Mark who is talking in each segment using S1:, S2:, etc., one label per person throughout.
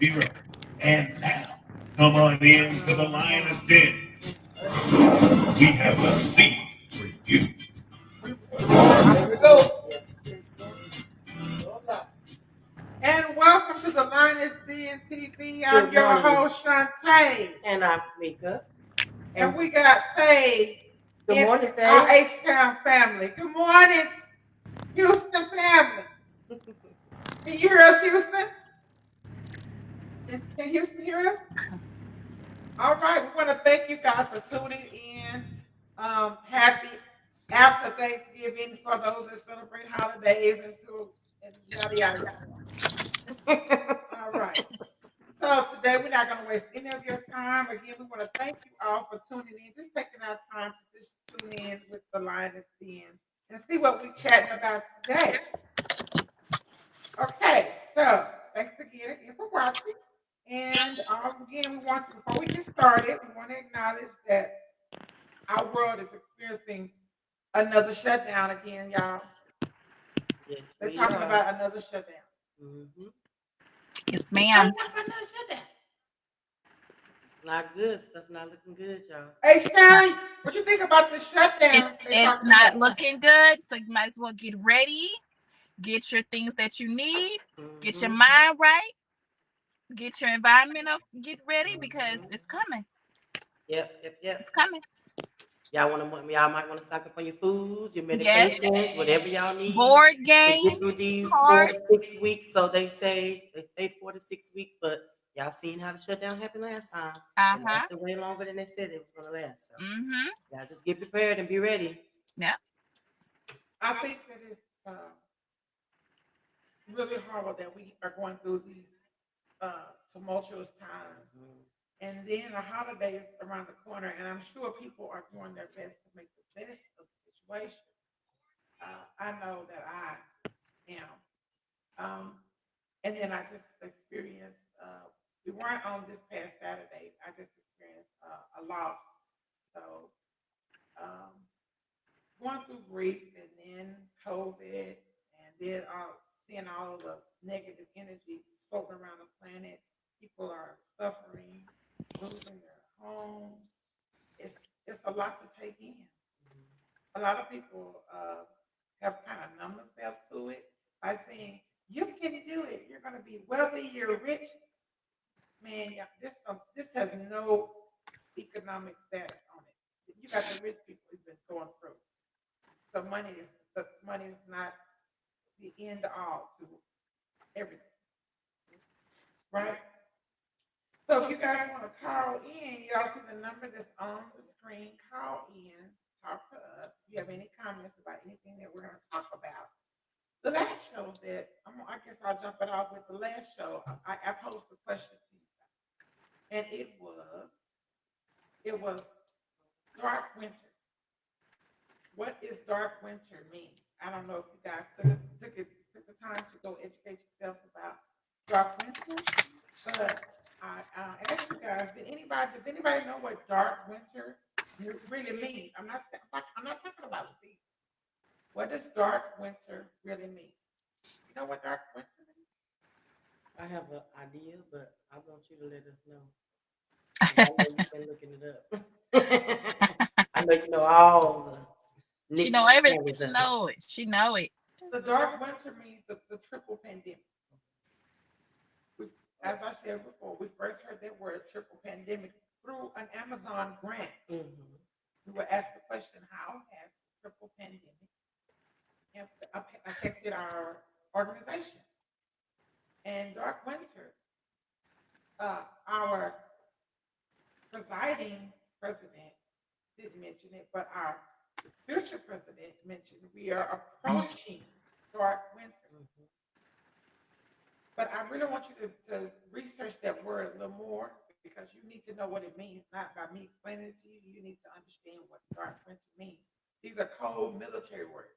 S1: zero. And now, come on in to the lioness den. We have a seat for you.
S2: Here we go. And welcome to the Lioness Den TV. I'm your host, Shantae.
S3: And I'm Tamika.
S2: And we got Faye.
S3: Good morning, Faye.
S2: Our H-Town family. Good morning, Houston family. Can you hear us, Houston? Can Houston hear us? All right. We want to thank you guys for tuning in. Happy after Thanksgiving for those that celebrate holidays and yada yada yada. All right. So today we're not going to waste any of your time. Again, we want to thank you all for tuning in, just taking our time to just tune in with the Lioness Den and see what we're chatting about today. Okay, so thanks again for watching. And again, before we get started, we want to acknowledge that our world is experiencing another shutdown again, y'all.
S3: Yes,
S2: they're talking about another shutdown.
S3: Mm-hmm.
S4: Yes, ma'am.
S2: Another shutdown.
S3: It's not good. Stuff not looking good, y'all.
S2: Hey, Stan, what you think about the shutdown?
S4: It's not looking good, so you might as well get ready. Get your things that you need. Mm-hmm. Get your mind right. Get your environment up. Get ready because it's coming.
S3: Yep.
S4: It's coming.
S3: Y'all might want to stock up on your foods, your medications, whatever y'all need.
S4: Board games.
S3: To get through these 4 to 6 weeks. So they say 4 to 6 weeks, but y'all seen how the shutdown happened last time. It lasted way longer than they said it was going to last. So y'all just get prepared and be ready.
S4: Yeah.
S2: I think that it's really horrible that we are going through these tumultuous times. And then the holidays around the corner, and I'm sure people are doing their best to make the best of the situation. I know that I am. And then I just experienced, we weren't on this past Saturday. I just experienced a loss. So going through grief and then COVID and then seeing all of the negative energy floating around the planet. People are suffering, losing their homes. It's a lot to take in. A lot of people have kind of numbed themselves to it by saying, "You can do it. You're going to be wealthy. You're rich." Man, yeah, this has no economic status on it. You got the rich people who've been going through. So money is not the end all to everything, right? So if you guys want to call in, y'all see the number that's on the screen. Call in, talk to us. If you have any comments about anything that we're going to talk about. The last show that I guess I'll jump it off with the last show. I posed a question to you guys, and it was dark winter. What does dark winter mean? I don't know if you guys took the time to go educate yourself about dark winter, but I asked you guys, does anybody know what dark winter really means? I'm not talking about season. What does dark winter really mean? You know what dark winter means?
S3: I have an idea, but I want you to let us know. I know you've been looking it up. I know you know all the.
S4: She know everything. She know it.
S2: The dark winter means the triple pandemic. As I said before, we first heard that word triple pandemic through an Amazon grant. We were asked the question, how has triple pandemic affected our organization? And dark winter, our presiding president didn't mention it, but our future president mentioned we are approaching dark winter. But I really want you to research that word a little more because you need to know what it means, not by me explaining it to you. You need to understand what dark winter means. These are cold military words.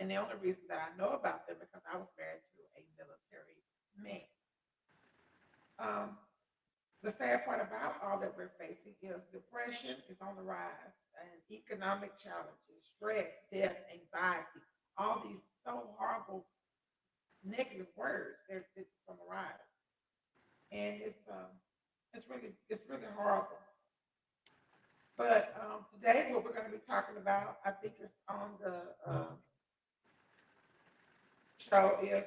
S2: And the only reason that I know about them because I was married to a military man. The sad part about all that we're facing is depression is on the rise and economic challenges, stress, death, anxiety, all these so horrible negative words, it's on the rise. and it's really horrible. But today, what we're going to be talking about, I think it's on the show, is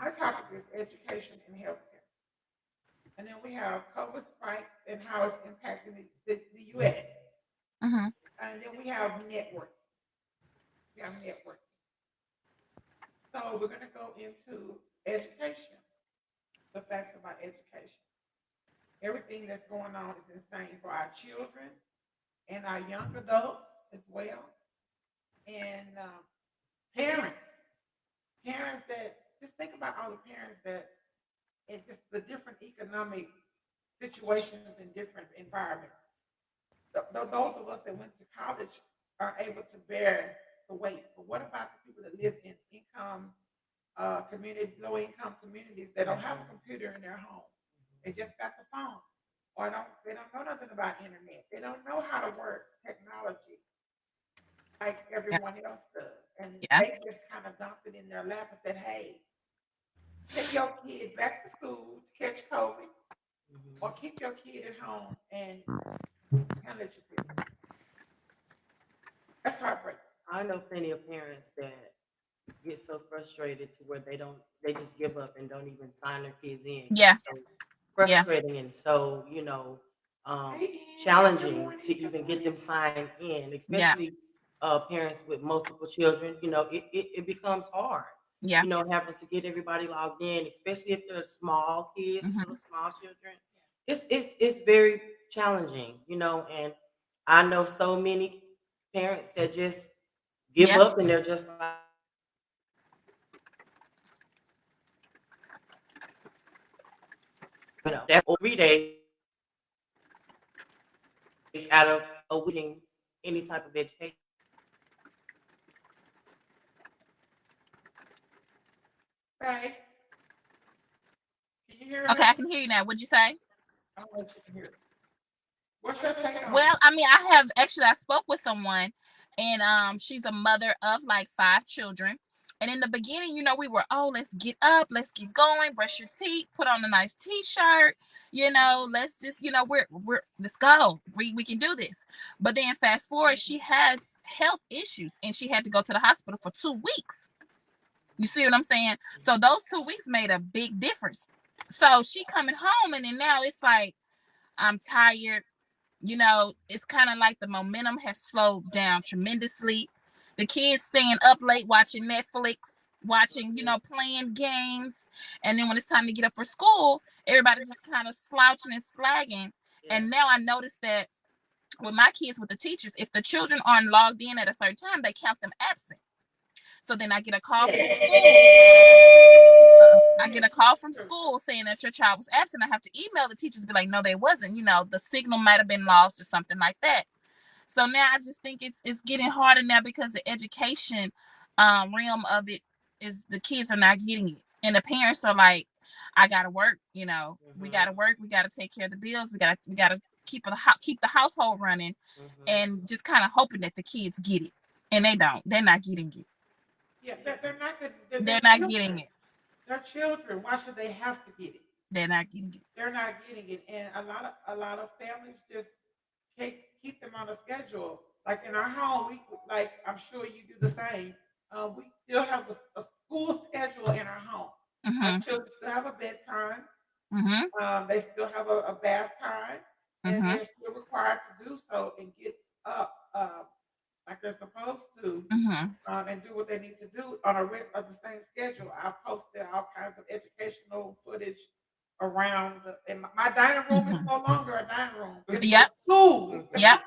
S2: our topic is education and healthcare. And then we have COVID spikes and how it's impacting the U.S.
S4: Mm-hmm.
S2: And then we have networking. We have networking. So we're going to go into education, the facts about education. Everything that's going on is insane for our children and our young adults as well, and parents. Parents that just think about all the parents that and just the different economic situations in different environments. Those of us that went to college are able to bear the weight. But what about the people that live in low income communities that don't have a computer in their home? They just got the phone, or they don't know nothing about internet. They don't know how to work technology like
S4: Yeah.
S2: everyone else does, and
S4: Yeah.
S2: they just kind of dumped it in their lap and said, "Hey, take your kid back to school to catch COVID, or keep your kid at home and handle it yourself." That's heartbreaking.
S3: I know plenty of parents that get so frustrated to where they just give up and don't even sign their kids in.
S4: Yeah.
S3: It's so
S4: Yeah.
S3: frustrating and so,
S2: Hey, good
S3: challenging
S2: morning.
S3: to
S2: Good
S3: even get
S2: morning.
S3: them signed in,
S4: Yeah.
S3: especially parents with multiple children. It becomes hard,
S4: Yeah.
S3: having to get everybody logged in, especially if they're small kids,
S4: Mm-hmm.
S3: little small children. It's very challenging, and I know so many parents that just give
S4: Yeah.
S3: up and they're just like, that 3 days out of a week any type of education.
S2: Hey, can you hear
S4: Okay,
S2: her?
S4: I can hear you now. What'd you say?
S2: I don't know if you can hear. What's your take on it?
S4: Well, I mean, I spoke with someone, and she's a mother of like 5 children. And in the beginning, we were, oh, let's get up, let's get going, brush your teeth, put on a nice t-shirt, let's just, let's go. We can do this. But then fast forward, she has health issues and she had to go to the hospital for 2 weeks. You see what I'm saying? So those 2 weeks made a big difference. So she coming home, and then now it's like, I'm tired. It's kind of like the momentum has slowed down tremendously. The kids staying up late watching Netflix, watching, playing games. And then when it's time to get up for school, everybody just kind of slouching and slagging.
S3: Yeah.
S4: And now I noticed that with my kids, with the teachers, if the children aren't logged in at a certain time, they count them absent. So then I get a call from school. I get a call from school saying that your child was absent. I have to email the teachers, be like, no, they wasn't. The signal might have been lost or something like that. So now I just think it's getting harder now because the education realm of it is the kids are not getting it, and the parents are like, I gotta work. We gotta work. We gotta take care of the bills. We gotta keep the household running, and just kind of hoping that the kids get it, and they don't. They're not getting it.
S2: Yeah, they're not good.
S4: They're
S2: They're
S4: not getting
S2: children.
S4: it.
S2: They're children. Why should they have to get it?
S4: They're not getting it.
S2: They're not getting it, and a lot of families just can't keep them on a schedule. Like in our home, we like I'm sure you do the same. We still have a school schedule in our home. Our
S4: Mm-hmm.
S2: children still have a bedtime.
S4: Mm-hmm.
S2: They still have a bath time, and
S4: Mm-hmm.
S2: they're still required to do so and get up like they're supposed to,
S4: Mm-hmm.
S2: and do what they need to do on of the same schedule. I've posted all kinds of educational footage around and my dining room is
S4: Mm-hmm.
S2: no longer a dining room. It's a
S4: Yep.
S2: school.
S4: Yep.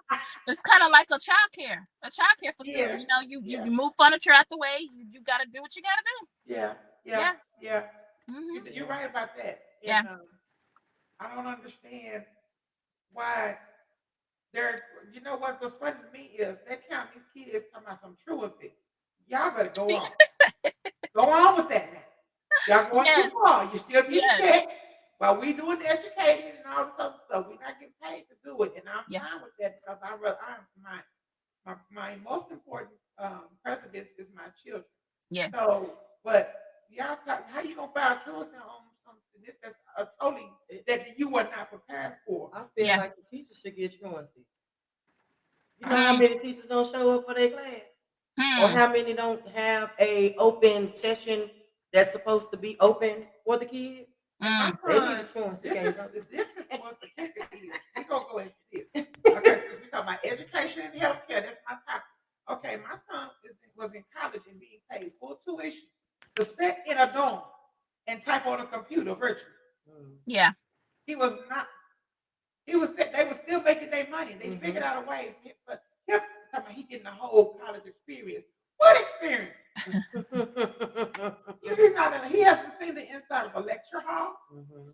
S4: It's kind of like a childcare facility.
S2: Yeah,
S4: You
S2: yeah,
S4: move furniture out the way. You got to do what you got to do.
S2: yeah, yeah,
S4: Yeah.
S2: yeah.
S4: Mm-hmm.
S2: You're right about that.
S4: Yeah.
S2: And I don't understand why they're. You know what's funny to me is they count these kids talking about some truancy. Y'all better go on. Go on with that now. Y'all going too
S4: Yes.
S2: far. You still getting
S4: Yes.
S2: checked while we doing the educating and all this other stuff. We're not getting paid to do it, and I'm
S4: Yeah.
S2: fine with that because my most important precedence is my children.
S4: Yes.
S2: So, but y'all, how you gonna file truancy on something? This that's totally that you were not prepared for.
S3: I feel like the teachers should get truancy. You know how many teachers don't show up for their class? Or how many don't have a open session that's supposed to be open for the kids?
S2: My
S3: They
S2: son,
S3: need a truancy.
S2: this is what the kicker is. We're going to go into this. Okay, since we're talking about education and healthcare, that's my topic. Okay, my son was in college and being paid full tuition to sit in a dorm and type on a computer virtually.
S4: Yeah.
S2: He was not. They were still making their money. They figured out a way. But him, he getting a whole college experience. What experience? He's not. He hasn't seen the inside of a lecture hall.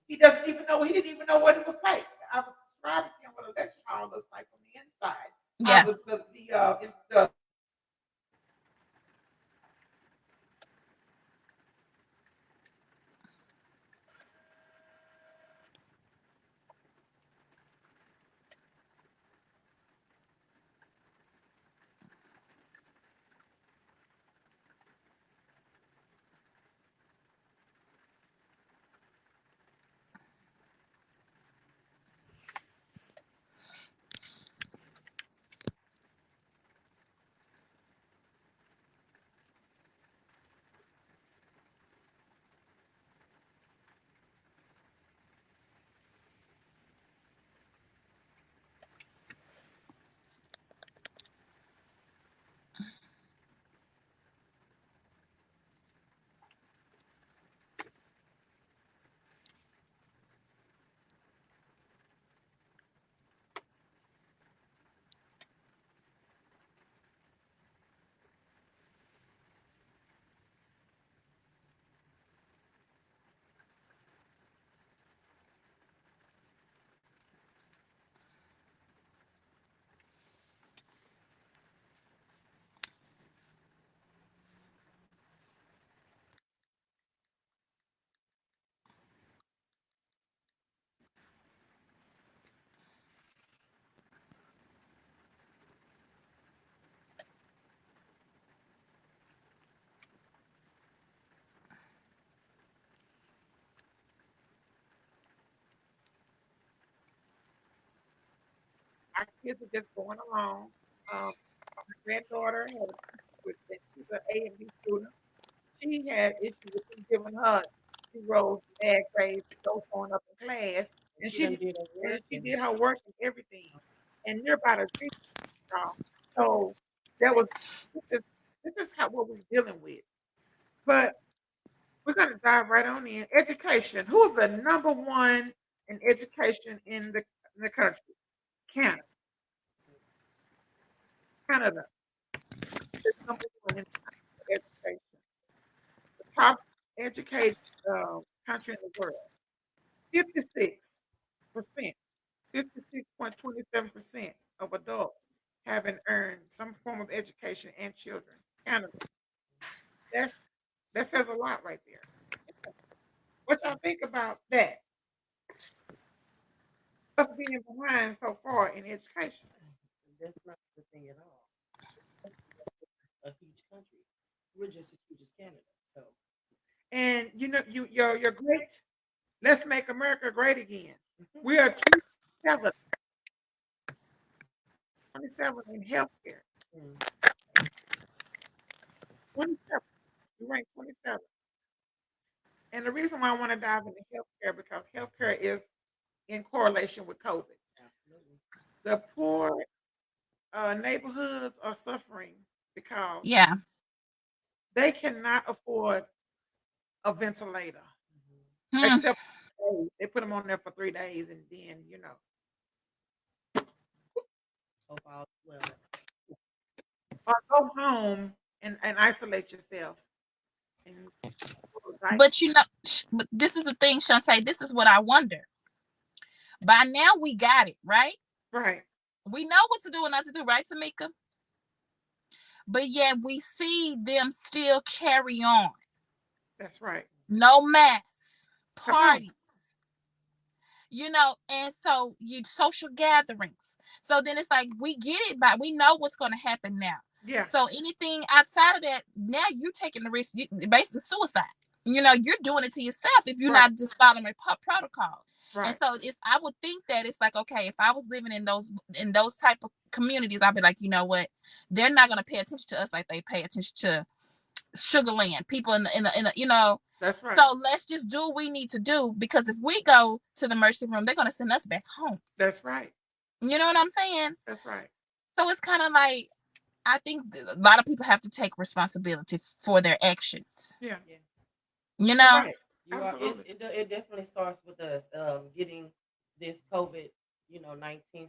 S2: He doesn't even know. He didn't even know what it was like. I was describing to him what a lecture hall looks like from the inside.
S4: Yeah.
S2: The our kids are just going along. My granddaughter had a with that. She's an A and B student. She had issues with him giving her zeros, bad grades, so on up in class, and she did her work and everything. And you're about a grade, y'all. So that was this is this is how what we're dealing with. But we're gonna dive right on in. Education. Who's the number one in education in the country? Canada. Canada is number one in education. The top educated country in the world. 56%, 56.27% of adults having earned some form of education and children. Canada. That's that says a lot right there. What y'all think about that? Us being behind so far in education.
S3: That's not the thing at all. A huge country. We're just as huge as Canada. So
S2: And you know, you're great. Let's make America great again. We are 27, 27 in healthcare. 27. We rank 27. And the reason why I want to dive into healthcare because healthcare is in correlation with COVID.
S3: absolutely.
S2: The poor neighborhoods are suffering because
S4: Yeah.
S2: they cannot afford a ventilator,
S4: Hmm.
S2: except they put them on there for 3 days and then,
S3: Hope all well.
S2: or go home and isolate yourself. And like,
S4: But but this is the thing, Shantae. This is what I wonder. By now we got it, right?
S2: right,
S4: We know what to do and not to do, right, Tamika? But yet we see them still carry on.
S2: that's right.
S4: No masks,
S2: Come on.
S4: parties, and so you social gatherings. So then it's like we get it, but we know what's going to happen now.
S2: Yeah.
S4: So anything outside of that, now you taking the risk, basically suicide. you're doing it to yourself if you're not just following protocol.
S2: Right.
S4: And so I would think that it's like, okay, if I was living in those type of communities, I'd be like, you know what, they're not going to pay attention to us like they pay attention to Sugarland people in the.
S2: That's right.
S4: So let's just do what we need to do, because if we go to the mercy room, they're going to send us back home.
S2: That's right.
S4: You know what I'm saying?
S2: That's right.
S4: So it's kind of like, I think a lot of people have to take responsibility for their actions.
S2: Yeah.
S4: You know?
S2: Right.
S3: It definitely starts with us getting this COVID-19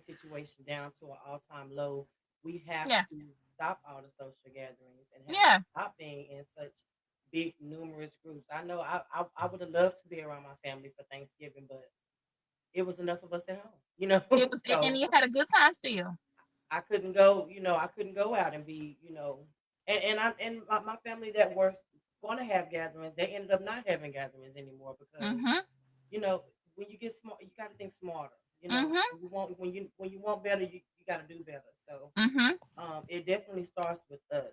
S3: situation down to an all-time low. We have to stop all the social gatherings and have to stop being in such big, numerous groups. I know I would have loved to be around my family for Thanksgiving, but it was enough of us at home.
S4: It was, so, and you had a good time still.
S3: I couldn't go, I couldn't go out and be, and my family that were going to have gatherings, they ended up not having gatherings anymore because, when you get smart, you got to think smarter. When you want better, you got to do better. So, it definitely starts with us.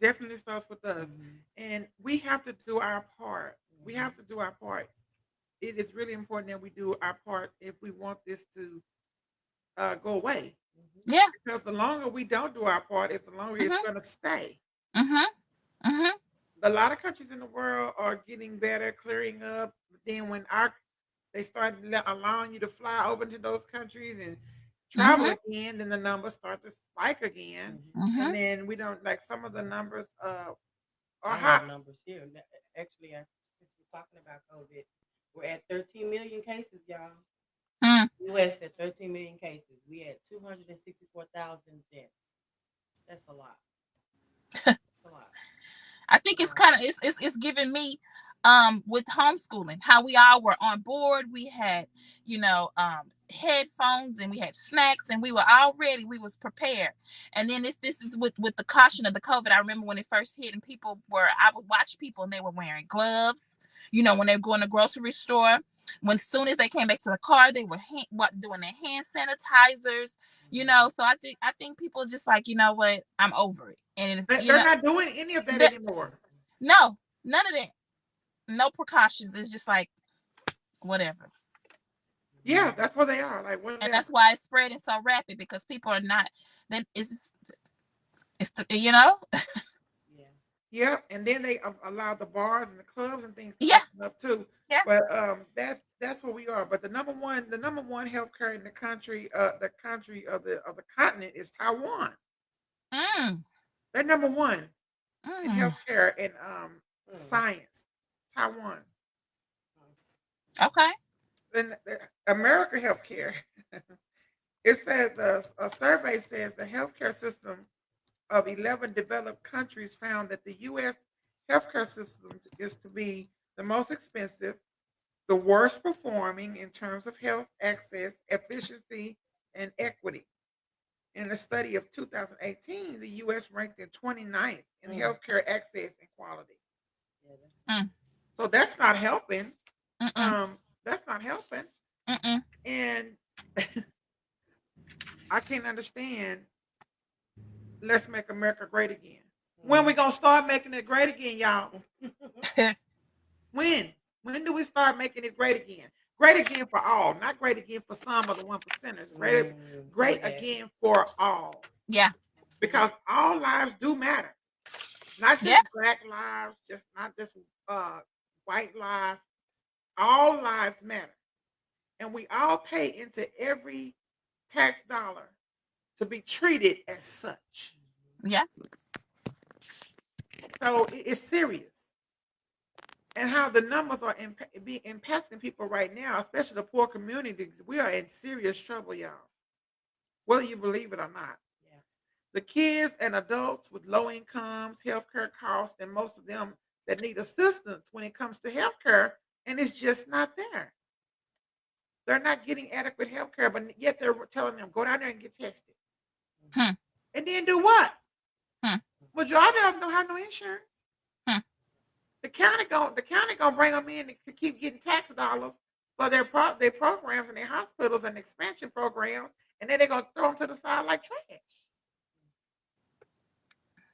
S2: Definitely starts with us, and we have to do our part. We have to do our part. It is really important that we do our part if we want this to go away.
S4: Yeah.
S2: Because the longer we don't do our part, it's the longer it's going to stay. A lot of countries in the world are getting better, clearing up. But then when they start allowing you to fly over to those countries and travel again, then the numbers start to spike again, and then we don't, like, some of the numbers are high.
S3: Numbers here. Actually, since we're talking about COVID, we're at 13 million cases, y'all. U.S. at 13 million cases. We had 264,000 deaths. That's a lot. That's a lot.
S4: I think it's kind of it's giving me with homeschooling, how we all were on board. We had headphones and we had snacks and we were all ready. We was prepared. And then this is with the caution of the COVID. I remember when it first hit and I would watch people and they were wearing gloves. When they were going to the grocery store. When soon as they came back to the car, they were doing their hand sanitizers. So I think people just like, you know what, I'm over it. And
S2: they're not doing any of that anymore.
S4: No, none of that. No precautions. It's just like whatever.
S2: Yeah, that's what they are. Like,
S4: and that's why it's spreading so rapid, because people are not. Then it's
S2: Yeah, and then they allow the bars and the clubs and things to open up too.
S4: Yeah.
S2: But that's where we are. But the number one healthcare in the country of the continent is Taiwan. They're number one in healthcare and science. Taiwan.
S4: Okay.
S2: In America healthcare, it says a survey says the healthcare system of 11 developed countries found that the U.S. healthcare system is to be the most expensive, the worst performing in terms of health access, efficiency, and equity. In a study of 2018, the U.S. ranked in 29th in healthcare access and quality. So that's not helping. That's not helping. And I can't understand. Let's make America great again. When we gonna start making it great again, y'all? When do we start making it great again? Great again for all, not great again for some of the 1%ers. Great again for all.
S4: Yeah.
S2: Because all lives do matter. Not just black lives, not just white lives. All lives matter. And we all pay into every tax dollar to be treated as such.
S4: Yeah.
S2: So it's serious. And how the numbers are impacting people right now, especially the poor communities. We are in serious trouble, y'all. Whether you believe it or not.
S3: Yeah.
S2: The kids and adults with low incomes, healthcare costs, and most of them that need assistance when it comes to healthcare, and it's just not there. They're not getting adequate health care, but yet they're telling them, go down there and get tested. And then do what? Majority of them don't have no insurance. The county gonna bring them in to keep getting tax dollars for their programs and their hospitals and expansion programs, and then they're gonna throw them to the side like trash.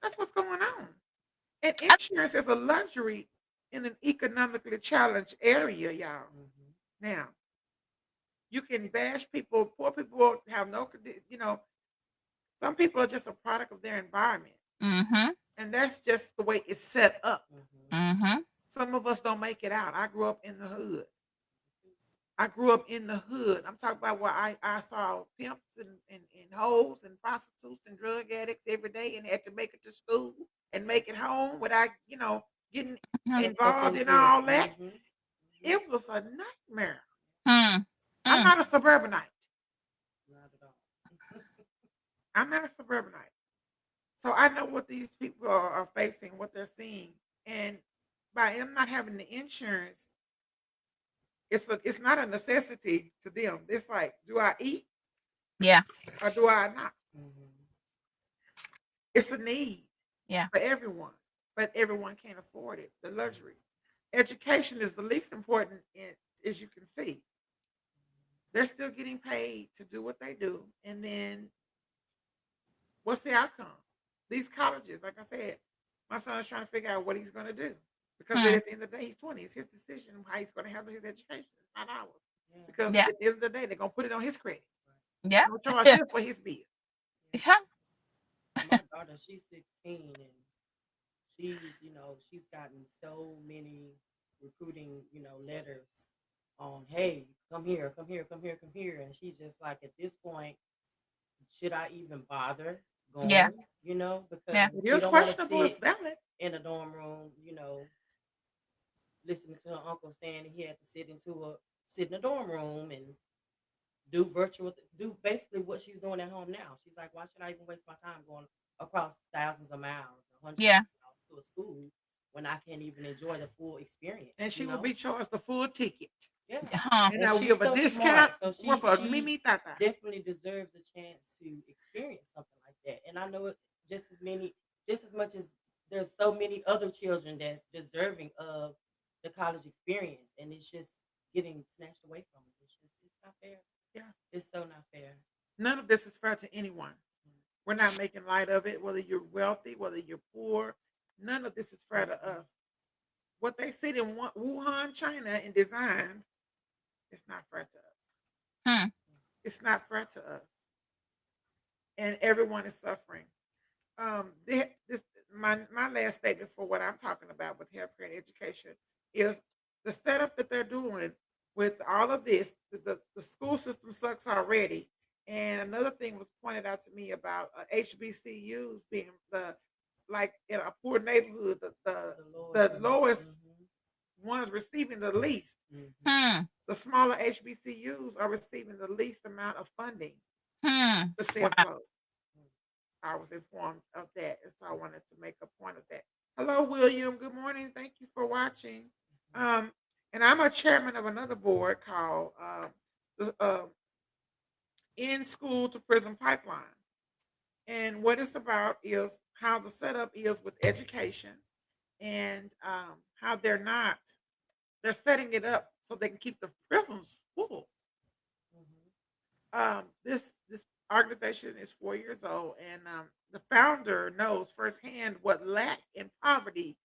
S2: That's what's going on. And insurance is a luxury in an economically challenged area, y'all. Now, you can bash people. Poor people have no, some people are just a product of their environment. And that's just the way it's set up. Some of us don't make it out. I grew up in the hood. I'm talking about where I saw pimps and hoes and prostitutes and drug addicts every day and had to make it to school and make it home without, getting involved in all that. It was a nightmare. I'm not a suburbanite.
S3: Not at all.
S2: I'm not a suburbanite. So I know what these people are facing, what they're seeing. And by them not having the insurance, it's not a necessity to them. It's like, do I eat?
S4: Yeah.
S2: Or do I not? It's a need.
S4: Yeah.
S2: For everyone, but everyone can't afford it. The luxury. Education is the least important, as you can see. They're still getting paid to do what they do, and then what's the outcome? These colleges, like I said, my son is trying to figure out what he's going to do because at the end of the day, he's 20. It's his decision how he's going to handle his education. It's not ours. Because at the end of the day, they're going to put it on his credit.
S4: Yeah.
S2: No charge him for his bill.
S4: Yeah.
S3: My daughter, she's 16, and she's gotten so many recruiting, letters on, hey, come here, come here, come here, come here. And she's just like, at this point, should I even bother going?
S4: Yeah.
S3: Because
S2: It is questionable. It's valid.
S3: In a dorm room, listening to her uncle saying he had to sit in a dorm room and do basically what she's doing at home now. She's like, why should I even waste my time going across thousands of miles, hundreds of miles to a school when I can't even enjoy the full experience?
S2: And she will be charged the full ticket.
S3: Yeah.
S2: And I'll give a discount for Mimi Tata.
S3: Definitely deserves a chance to experience something like that. And I know it just as much as there's so many other children that's deserving of the college experience, and it's just getting snatched away from them. It's not fair.
S2: Yeah.
S3: It's so not fair.
S2: None of this is fair to anyone. We're not making light of it, whether you're wealthy, whether you're poor. None of this is fair to us. What they sit in Wuhan, China, and designed, it's not fair to us. It's not fair to us. And everyone is suffering. My last statement for what I'm talking about with healthcare and education is the setup that they're doing with all of this. The school system sucks already. And another thing was pointed out to me about HBCUs being like in a poor neighborhood, the lowest ones receiving the least. The smaller HBCUs are receiving the least amount of funding to stay afloat. I was informed of that, and so I wanted to make a point of that. Hello, William. Good morning. Thank you for watching. And I'm a chairman of another board called the In School to Prison Pipeline. And what it's about is how the setup is with education and how they're setting it up so they can keep the prisons full. This organization is 4 years old, and the founder knows firsthand what lack and poverty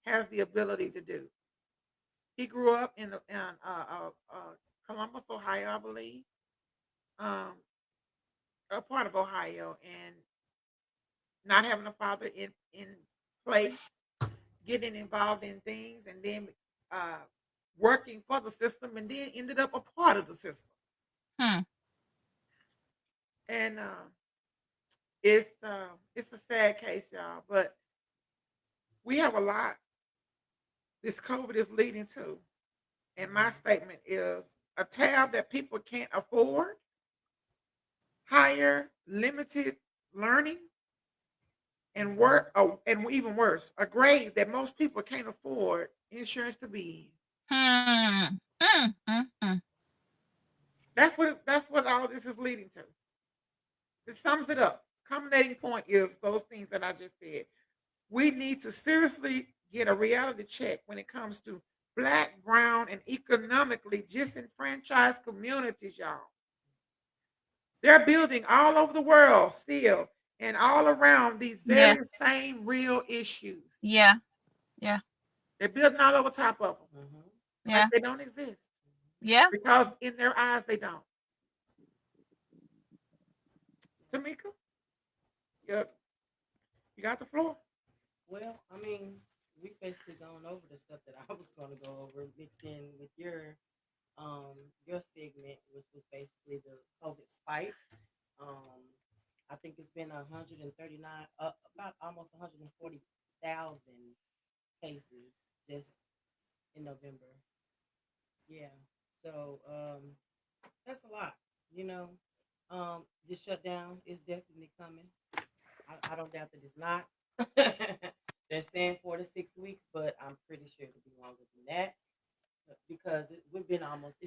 S2: has the ability to do. He grew up in Columbus, Ohio, I believe, a part of Ohio, and not having a father in place, getting involved in things, and then working for the system, and then ended up a part of the system. And it's a sad case, y'all. But we have a lot this COVID is leading to. And my statement is a tab that people can't afford, higher limited learning, and and even worse, a grave that most people can't afford insurance to be in. That's what all this is leading to. It sums it up. Culminating point is those things that I just said. We need to seriously get a reality check when it comes to Black, brown, and economically disenfranchised communities, y'all. They're building all over the world still and all around these very same real issues.
S4: Yeah.
S2: They're building all over top of them.
S4: Yeah.
S2: Like they don't exist.
S4: Yeah.
S2: Because in their eyes, they don't. Tamika, you got the floor.
S3: Well, I mean, we basically gone over the stuff that I was going to go over, mixed in with your segment, which was basically the COVID spike. Um, I think it's been 139, about almost 140,000 cases just in November. Yeah. So that's a lot, you know. This shutdown is definitely coming. I don't doubt that it's not. They're saying 4 to 6 weeks, but I'm pretty sure it'll be longer than that because it's been almost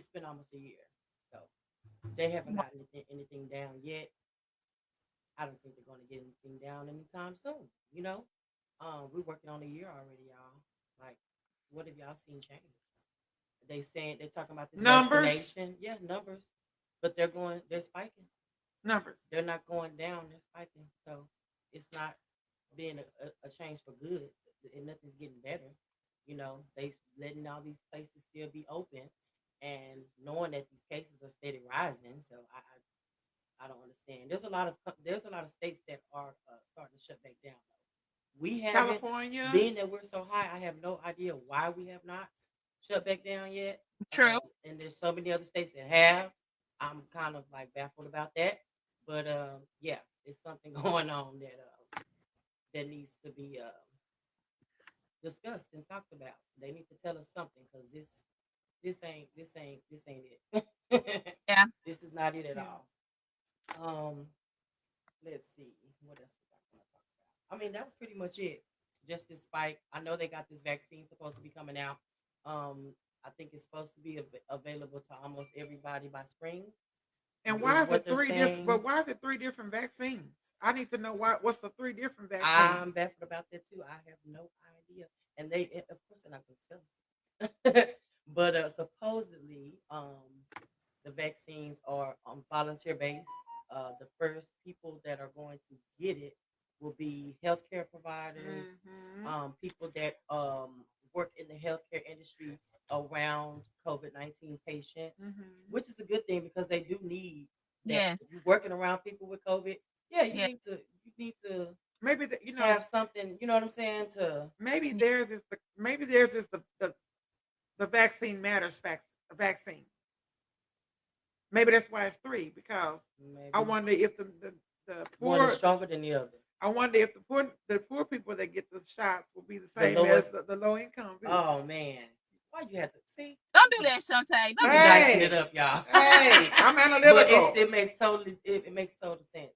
S3: a year. So they haven't got anything down yet. I don't think they're going to get anything down anytime soon. You know, we're working on a year already, y'all. Like, what have y'all seen change? They're talking about this
S2: Numbers.
S3: vaccination. Yeah, numbers, but they're spiking.
S2: Numbers.
S3: They're not going down. They're spiking. So it's not being a change for good, and nothing's getting better. You know, they letting all these places still be open, and knowing that these cases are steady rising. So I don't understand. There's a lot of states that are starting to shut back down. We haven't.
S2: California.
S3: Being that we're so high, I have no idea why we have not shut back down yet.
S4: True.
S3: And there's so many other states that have. I'm kind of like baffled about that. But yeah, it's something going on that needs to be discussed and talked about. They need to tell us something because this ain't it.
S4: Yeah.
S3: This is not it at all. Let's see what else was I going to talk about. I mean, that was pretty much it. Just this spike. I know they got this vaccine supposed to be coming out. I think it's supposed to be available to almost everybody by spring.
S2: And why is it three different? But why is it 3 different vaccines? I need to know what's the 3 different vaccines.
S3: I'm baffled about that too. I have no idea, and of course, they're not going to tell us. But supposedly, the vaccines are volunteer based. The first people that are going to get it will be healthcare providers, people that work in the healthcare industry around COVID-19 patients, which is a good thing because they do need.
S4: Yes.
S3: If you're working around people with COVID, you need to
S2: maybe
S3: have something. You know what I'm saying?
S2: Maybe theirs is the vaccine matters vaccine. Maybe that's why it's 3 because I wonder if the poor
S3: one is stronger than the other.
S2: I wonder if the poor people that get the shots will be the same as the low income people.
S3: Oh man, why you have to see?
S4: Don't do that, Shantae. Don't
S3: be dicing it up, y'all.
S2: Hey, I'm analytical.
S3: It makes total sense.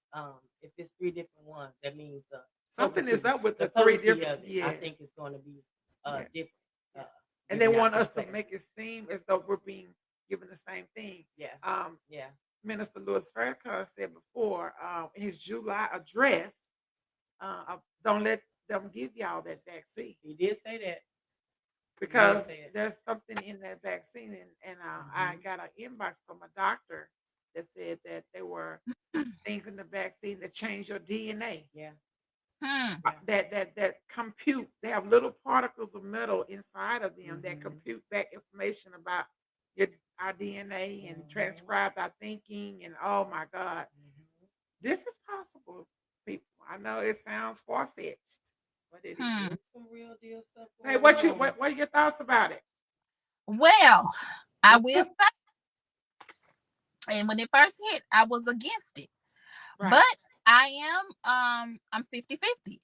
S3: If it's 3 different ones, that means
S2: something is up with the 3 different.
S3: Yeah, I think it's going to be different.
S2: Yes. And they want us to make it seem as though we're being given the same thing.
S3: Yeah.
S2: Minister Louis Farrakhan said before in his July address, don't let them give y'all that vaccine.
S3: He did say that.
S2: Because there's something in that vaccine, and I got an inbox from a doctor that said that there were things in the vaccine that change your DNA.
S3: Yeah.
S2: That compute. They have little particles of metal inside of them that compute back information about our DNA and transcribe our thinking. And oh my God, this is possible, people. I know it sounds far fetched, but it is
S3: some real deal stuff.
S2: Hey, what are your thoughts about it?
S4: Well, I will say, and when it first hit, I was against it. Right. But I am I'm 50-50.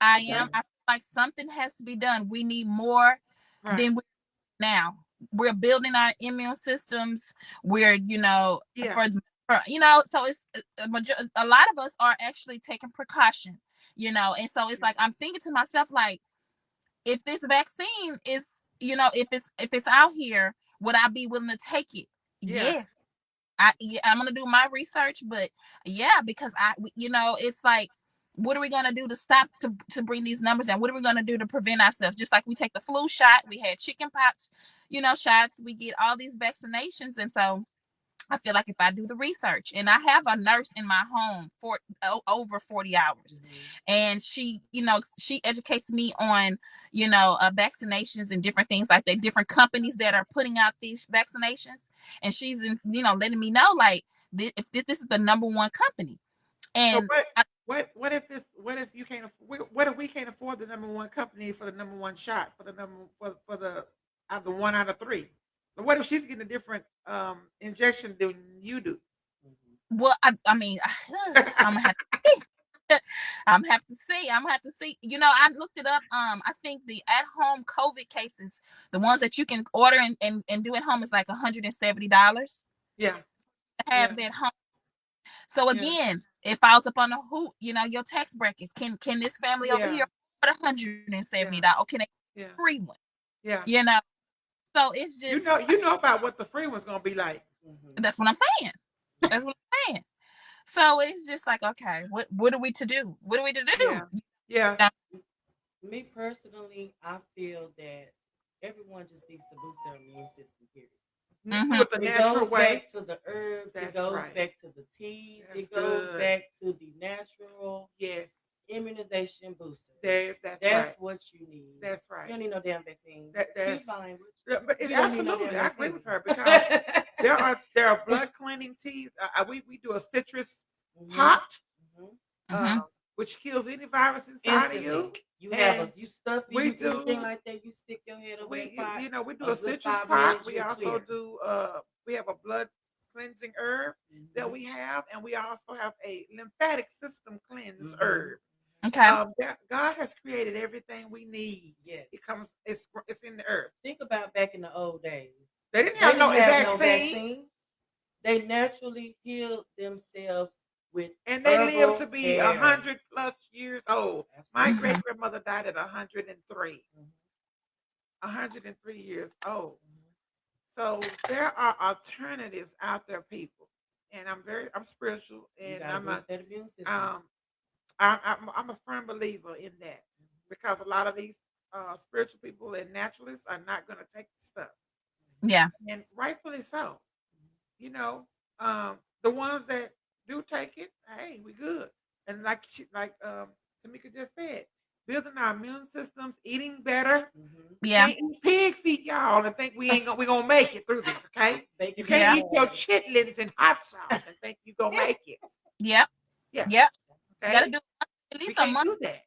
S4: I feel like something has to be done. We need more than we now. We're building our immune systems. We're, for so it's a lot of us are actually taking precaution, and so it's like I'm thinking to myself, like, if this vaccine is, if it's out here, would I be willing to take it? Yes. I'm gonna do my research, but because it's like, what are we gonna do to stop to bring these numbers down? What are we gonna do to prevent ourselves? Just like we take the flu shot, we had chicken pox, shots, we get all these vaccinations, and so I feel like if I do the research, and I have a nurse in my home for over 40 hours, and she, she educates me on, vaccinations and different things like that, different companies that are putting out these vaccinations, and she's letting me know like if this is the number one company,
S2: So
S4: and
S2: what if you can't what if we can't afford the number one company for the number one shot for the number for the out the 1 out of 3? But what if she's getting a different injection than you do?
S4: well, I mean, I'm gonna have I'm gonna have to see. I'm gonna have to see. I looked it up. I think the at-home COVID cases, the ones that you can order and do at home, is like $170
S2: Yeah,
S4: to have
S2: yeah,
S4: at home. So
S2: yeah,
S4: again, it falls up on the who, your tax brackets. Can this family over
S2: yeah,
S4: here afford $170?
S2: yeah,
S4: Or can they
S2: yeah,
S4: free one?
S2: yeah.
S4: You know. So it's just
S2: You know about what the free one's gonna be like.
S4: that's what I'm saying. That's what I'm saying. So it's just like, okay, what are we to do? What are we to do?
S2: Yeah, yeah,
S3: Me personally, I feel that everyone just needs to boost their immune system. Period.
S2: do it the
S3: It
S2: natural
S3: goes
S2: way.
S3: back to the herbs.
S2: That's
S3: It goes
S2: right.
S3: back to the teas.
S2: That's
S3: It goes
S2: good.
S3: back to the natural
S2: Yes,
S3: immunization boosters.
S2: that's
S3: That's
S2: right.
S3: what you need.
S2: That's
S3: You
S2: right.
S3: don't need no damn vaccine.
S2: That's
S3: Excuse my language.
S2: but it's
S3: You don't need no
S2: absolutely.
S3: damn
S2: I agree
S3: vaccine.
S2: with her because there are blood cleaning teas. We do a citrus pot, which kills any virus inside of you.
S3: You have
S2: And
S3: you stuff
S2: we
S3: you anything
S2: do
S3: like that. You stick your head over that pot.
S2: we do
S3: a
S2: a
S3: good
S2: citrus
S3: 5
S2: pot.
S3: minutes,
S2: We
S3: you're
S2: also
S3: clear.
S2: do we have a blood cleansing herb that we have, and we also have a lymphatic system cleanse herb.
S4: Okay.
S2: God has created everything we need.
S3: Yes.
S2: It's in the earth.
S3: Think about back in the old days.
S2: They didn't have no vaccine.
S3: vaccines. They naturally healed themselves with
S2: and they lived to
S3: herbal
S2: be
S3: care.
S2: 100 plus years old. My
S3: Absolutely.
S2: great grandmother died at 103. 103 years old. So there are alternatives out there, people. And I'm spiritual,
S3: You
S2: and
S3: gotta boost that immune system.
S2: I'm a firm believer in that because a lot of these spiritual people and naturalists are not going to take the stuff,
S4: Yeah.
S2: and rightfully so. You know, the ones that do take it, hey, we good. And Tamika just said, building our immune systems, eating better. We
S4: Yeah.
S2: can't eat pig feet, y'all, and think we gonna make it through this. Okay,
S3: Bacon
S2: you can't
S4: Yeah.
S2: eat your chitlins and hot sauce and think you gonna make it.
S4: Yep.
S2: Yeah,
S4: Yep. You gotta
S2: okay.
S4: do at
S2: We
S4: least a
S2: can't
S4: month.
S2: do that.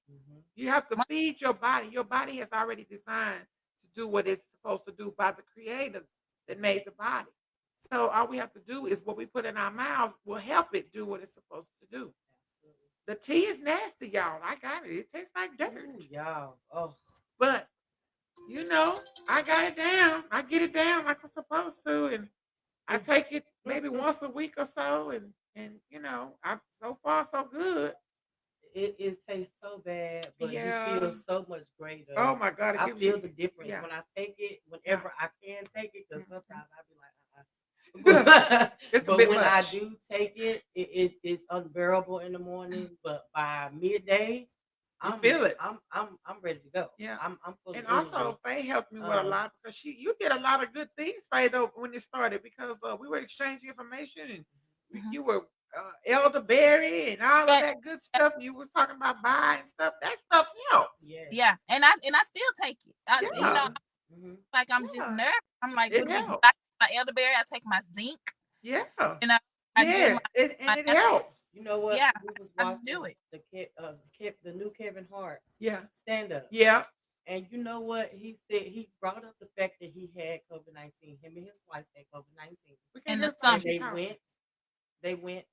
S2: You have to feed your body. Your body is already designed to do what it's supposed to do by the creator that made the body. So all we have to do is what we put in our mouths will help it do what it's supposed to do. The tea is nasty, y'all. I got it. It tastes like dirt.
S3: Ooh, y'all. Oh.
S2: But I got it down. I get it down like I'm supposed to, and I take it maybe once a week or so, and I'm so far so good.
S3: It tastes so bad, but you
S2: Yeah.
S3: feel so much greater.
S2: Oh my God!
S3: I feel the difference
S2: yeah.
S3: when I take it. Whenever I can take it, because sometimes I be like,
S2: It's a
S3: but
S2: bit
S3: when I
S2: much.
S3: do take it, it's unbearable in the morning. But by midday,
S2: You feel it.
S3: I'm ready to go.
S2: Yeah.
S3: I'm full
S2: And
S3: of energy.
S2: also, Faye helped me with a lot because you did a lot of good things, Faye, though, when it started because we were exchanging information and you were elderberry and all of that good stuff. You were talking about buying stuff. That stuff helps.
S3: Yes.
S4: Yeah. And I still take it.
S2: Yeah.
S4: Like I'm just
S2: Yeah.
S4: nervous. I'm like,
S2: It
S4: what do we
S2: helps.
S4: I take my elderberry? I take my zinc.
S2: Yeah.
S4: I do
S2: Yes. And it helps.
S3: You know what?
S4: Yeah,
S3: We was
S4: I
S3: watching
S4: do it.
S3: the new Kevin Hart
S2: Yeah.
S3: stand up.
S2: Yeah.
S3: And you know what? He said he brought up the fact that he had COVID-19. Him and his wife had COVID-19.
S4: In the
S3: And
S4: summer.
S3: they went,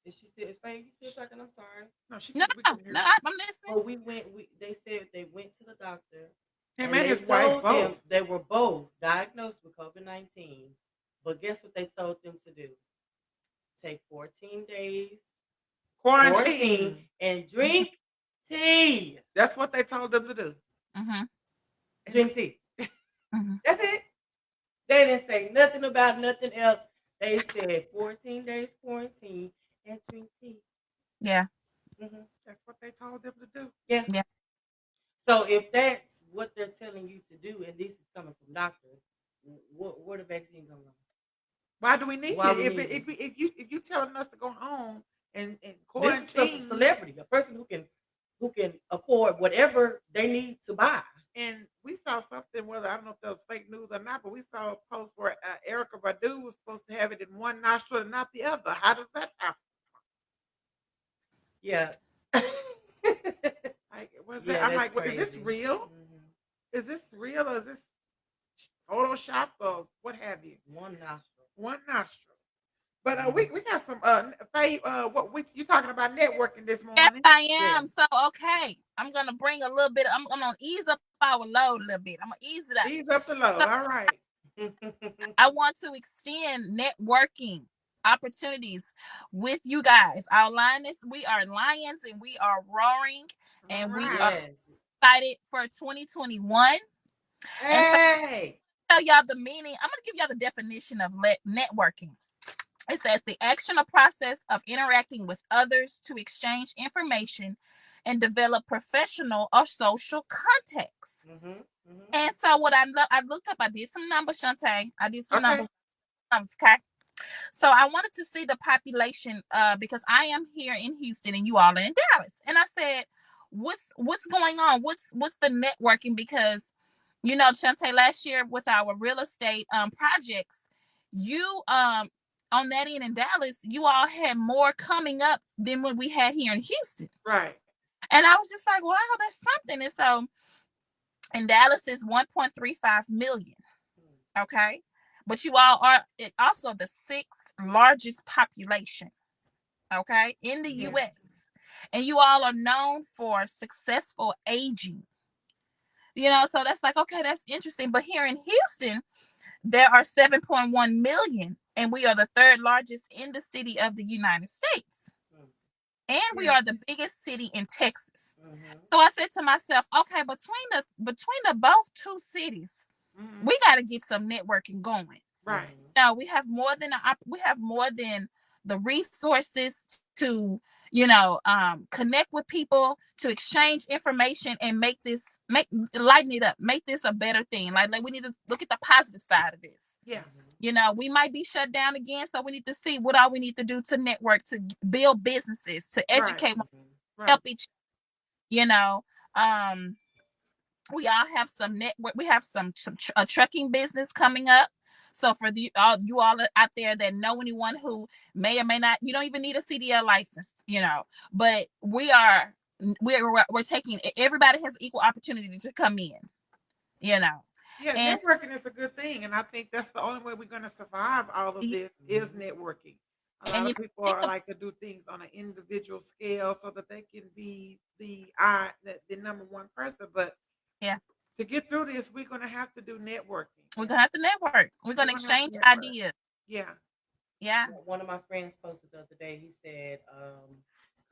S3: is she still, is Faye, you still talking? I'm sorry.
S2: No, she
S4: No,
S2: we couldn't hear her.
S4: I'm listening.
S3: Oh, they said they went to the doctor.
S2: Him
S3: and
S2: and
S3: they
S2: his wife
S3: told
S2: both.
S3: them they were both diagnosed with COVID-19. But guess what they told them to do? Take 14 days
S2: Quarantine.
S3: and drink tea.
S2: That's what they told them to do.
S3: Drink tea. That's it. They didn't say nothing about nothing else. They said 14 days quarantine and drink tea.
S4: Yeah.
S2: That's what they told them to do.
S3: Yeah.
S4: Yeah.
S3: So if that's what they're telling you to do, and this is coming from doctors, what are vaccines on?
S2: Why do we need
S3: Why
S2: it?
S3: we need it?
S2: If you telling us to go home and
S3: This is
S2: quarantine,
S3: a celebrity, a person who can afford whatever they need to buy.
S2: and we saw something, whether I don't know if that was fake news or not, but we saw a post where Erica Badu was supposed to have it in one nostril and not the other. How does that happen?
S3: Yeah.
S2: Like, was that?
S3: Yeah,
S2: I'm
S3: that's
S2: like, well, is this
S3: crazy.
S2: real?
S3: Mhm.
S2: Is this real or is this Photoshop or what have you?
S3: One nostril.
S2: One nostril. But we got some Faye, what we you talking about networking this
S4: Yes,
S2: morning?
S4: I
S3: Yeah.
S4: am. So okay, I'm gonna bring a little bit. I'm gonna ease up our load a little bit. I'm gonna ease it up.
S2: Ease up the load.
S4: So
S2: All right.
S4: I want to extend networking opportunities with you guys. Our lioness, we are lions and we are roaring,
S2: All
S4: and we are
S2: right.
S3: Yes.
S4: excited for 2021. And so
S2: Hey.
S4: tell y'all the meaning. I'm gonna give y'all the definition of networking. It says the action or process of interacting with others to exchange information and develop professional or social contacts.
S3: Mm-hmm. Mm-hmm.
S4: And so what I looked up, I did some numbers, Shantae. I did some
S2: Okay.
S4: numbers, okay? So I wanted to see the population because I am here in Houston and you all are in Dallas. And I said, what's going on? What's the networking? Because Shantae, last year with our real estate projects, you on that end in Dallas, you all had more coming up than what we had here in Houston.
S2: Right.
S4: And I was just like, wow, that's something. And so in Dallas is 1.35 million. Okay. But you all are also the sixth largest population, okay, in the
S2: Yeah.
S4: US. And you all are known for successful aging. So that's like, okay, that's interesting. But here in Houston, there are 7.1 million, and we are the third largest in the city of the United States. And we
S2: Yeah.
S4: are the biggest city in Texas.
S3: Mm-hmm.
S4: So I said to myself, okay, between the both two cities,
S2: Mm-hmm.
S4: we got to get some networking going.
S2: Right.
S4: Now we have more than the resources to connect with people, to exchange information, and make lighten it up, make this a better thing. Like we need to look at the positive side of this.
S2: Yeah.
S4: We might be shut down again, so we need to see what all we need to do to network, to build businesses, to
S2: Right.
S4: educate,
S2: Right.
S4: help each. You know, um, we all have some network. We have some a trucking business coming up. So for you all out there that know anyone who may or may not, you don't even need a CDL license, but we're taking, everybody has equal opportunity to come in,
S2: Yeah,
S4: and
S2: networking is a good thing, and I think that's the only way we're going to survive all of this is networking. A lot
S4: and
S2: of
S4: if you
S2: people
S4: think
S2: are
S4: of,
S2: like to do things on an individual scale so that they can be the number one person. But
S4: yeah,
S2: to get through this, we're going to have to do networking.
S4: we're gonna have to network. We're
S2: We're
S4: gonna
S2: going to have to
S4: exchange
S2: network.
S4: ideas.
S2: Yeah.
S4: Yeah,
S3: One of my friends posted the other day. He said,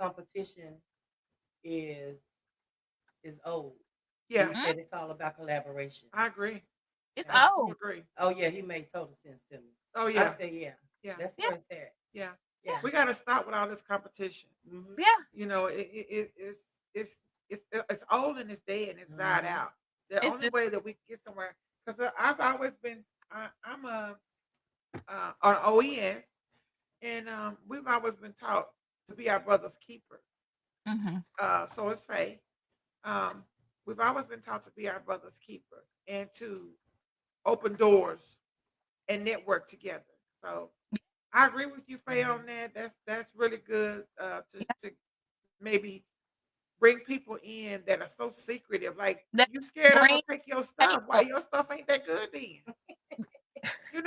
S3: "Competition is old."
S2: Yeah.
S3: He said it's all about collaboration.
S2: I agree.
S4: it's
S2: I
S3: And
S2: do
S4: old.
S2: agree.
S3: oh yeah, he made total sense to me.
S2: Oh
S3: I
S2: yeah.
S3: said, yeah,
S2: Yeah.
S3: that's
S4: Yeah,
S3: where it's at.
S2: Yeah.
S3: Yeah.
S2: We got to stop with all this competition.
S3: Mm-hmm.
S4: yeah.
S2: It's old and it's dead and it's died
S3: Mm-hmm.
S2: out. The
S4: It's
S2: only
S4: just
S2: way that we get somewhere, because I've always been, I'm an OES, and we've always been taught to be our brother's keeper.
S4: mm-hmm.
S2: So it's Faye. Um, we've always been taught to be our brother's keeper and to open doors and network together. So I agree with you, Faye, on that. That's really good to maybe bring people in that are so secretive. Like
S4: Let's
S2: you scared I'm gonna
S4: bring
S2: take your stuff. Why
S4: people.
S2: your stuff ain't that good then? I'm